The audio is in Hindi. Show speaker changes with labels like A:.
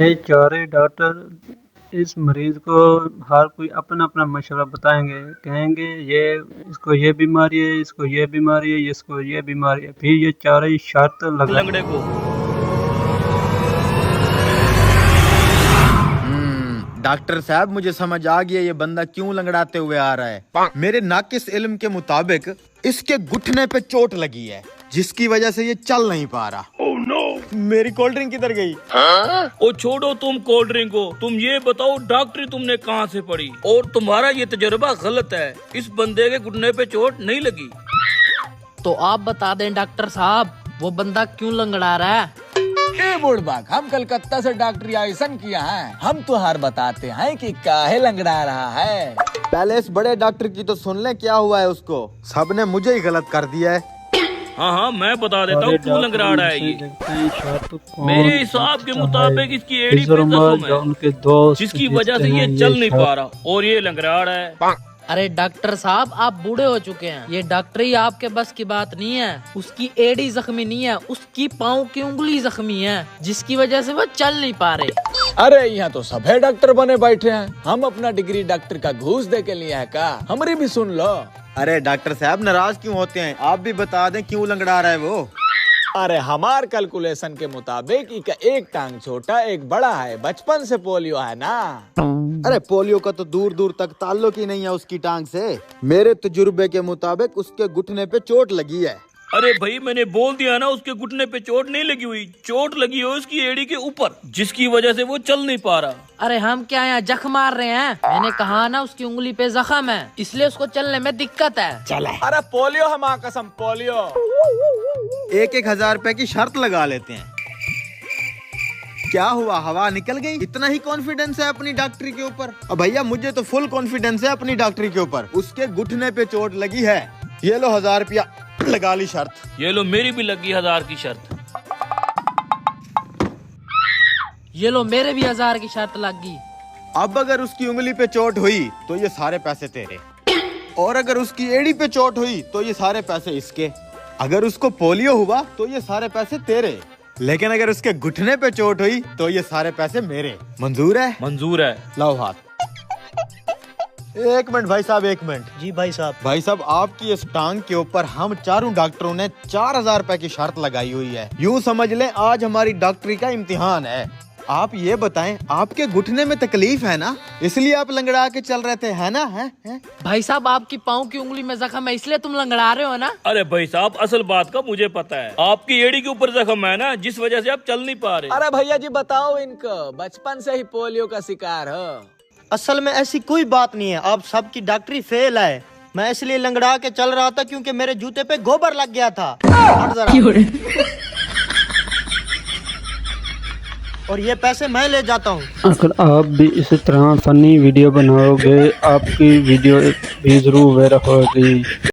A: ये चारे डॉक्टर इस मरीज को हर कोई अपना अपना मशवरा बताएंगे, कहेंगे ये इसको ये बीमारी है, इसको ये बीमारी है, इसको ये बीमारी है, फिर ये चारों ही शर्त लगा
B: लंगड़े को।
C: डॉक्टर साहब मुझे समझ आ गया ये बंदा क्यों लंगड़ाते हुए आ रहा है। मेरे नाकिस इल्म के मुताबिक इसके घुटने पे चोट लगी है जिसकी वजह से ये चल नहीं पा रहा। oh, no. मेरी कोल्ड ड्रिंक किधर गई?
B: ओ छोड़ो तुम कोल्ड ड्रिंक को, तुम ये बताओ डॉक्टरी तुमने कहाँ से पढ़ी और तुम्हारा ये तजुर्बा गलत है। इस बंदे के घुटने पे चोट नहीं लगी।
D: तो आप बता दें डॉक्टर साहब वो बंदा क्यों लंगड़ा रहा है?
E: बुढ़बाग, हम कलकत्ता से डॉक्टरी आइसन किया है, हम तो हर बताते हैं कि काहे लंगड़ा रहा है।
C: पहले इस बड़े डॉक्टर की तो सुन ले क्या हुआ है उसको। सबने मुझे ही गलत कर दिया है।
B: हाँ हाँ मैं बता देता हूँ क्यों लंगड़ा रहा है ये। मेरे हिसाब के मुताबिक इसकी एड़ी पे जख्म है जिसकी वजह से ये चल नहीं पा रहा और ये लंगड़ा रहा है।
D: अरे डॉक्टर साहब आप बूढ़े हो चुके हैं, ये डॉक्टरी आपके बस की बात नहीं है। उसकी एड़ी जख्मी नहीं है, उसकी पाँव की उंगली जख्मी है जिसकी वजह से वो चल नहीं पा रहे।
E: अरे यहाँ तो सभी डॉक्टर बने बैठे हैं, हम अपना डिग्री डॉक्टर का घूस दे के लिए है का? हमारी भी सुन लो।
C: अरे डॉक्टर साहब नाराज क्यों होते हैं, आप भी बता दें क्यों लंगड़ा रहा है वो।
E: अरे हमार कैलकुलेशन के मुताबिक इनका एक टांग छोटा एक बड़ा है, बचपन से पोलियो है ना।
C: अरे पोलियो का तो दूर दूर तक ताल्लुक ही नहीं है उसकी टांग से। मेरे तजुर्बे के मुताबिक उसके घुटने पे चोट लगी है।
B: अरे भाई मैंने बोल दिया ना उसके घुटने पे चोट नहीं लगी हुई, चोट लगी हो उसकी एड़ी के ऊपर जिसकी वजह से वो चल नहीं पा रहा।
D: अरे हम क्या यहाँ जख मार रहे हैं? मैंने कहा ना उसकी उंगली पे जख्म है इसलिए उसको चलने में दिक्कत है।
E: चले। अरे पोलियो है माँ कसम, पोलियो।
C: 1,000 रुपए की शर्त लगा लेते हैं। क्या हुआ, हवा निकल गई? इतना ही कॉन्फिडेंस है अपनी डॉक्टरी के ऊपर? अब भैया मुझे तो फुल कॉन्फिडेंस है अपनी डॉक्टरी के ऊपर। उसके घुटने पे चोट लगी है। ये लो 1,000 रुपया लगा ली शर्त।
B: ये लो मेरी भी लगी 1000 की शर्त।
D: ये लो मेरे भी 1000 की शर्त लग गई।
C: अब अगर उसकी उंगली पे चोट हुई तो ये सारे पैसे तेरे, और अगर उसकी एड़ी पे चोट हुई तो ये सारे पैसे इसके, अगर उसको पोलियो हुआ तो ये सारे पैसे तेरे, लेकिन अगर उसके घुटने पे चोट हुई तो ये सारे पैसे मेरे। मंजूर है?
B: मंजूर है।
C: लाओ हाथ। एक मिनट भाई साहब, एक मिनट।
F: जी भाई साहब।
C: भाई साहब आपकी इस टांग के ऊपर हम चारों डॉक्टरों ने 4,000 रुपए की शर्त लगाई हुई है। यूँ समझ लें आज हमारी डॉक्टरी का इम्तिहान है। आप ये बताएं आपके घुटने में तकलीफ है ना, इसलिए आप लंगड़ा के चल रहे थे, है ना? है
D: भाई साहब आपकी पाँव की उंगली में जख्म है इसलिए तुम लंगड़ा रहे हो ना?
B: अरे भाई साहब असल बात का मुझे पता है, आपकी एड़ी के ऊपर जख्म है ना जिस वजह से आप चल नहीं पा रहे।
E: अरे भैया जी बताओ इनको, बचपन से ही पोलियो का शिकार हो?
F: असल में ऐसी कोई बात नहीं है, आप सबकी डॉक्टरी फेल है। मैं इसलिए लंगड़ा के चल रहा था क्योंकि मेरे जूते पे गोबर लग गया था। हट जरा। और ये पैसे मैं ले जाता हूँ।
A: अगर आप भी इसी तरह फनी वीडियो बनाओगे आपकी वीडियो भी जरूर वायरल होगी।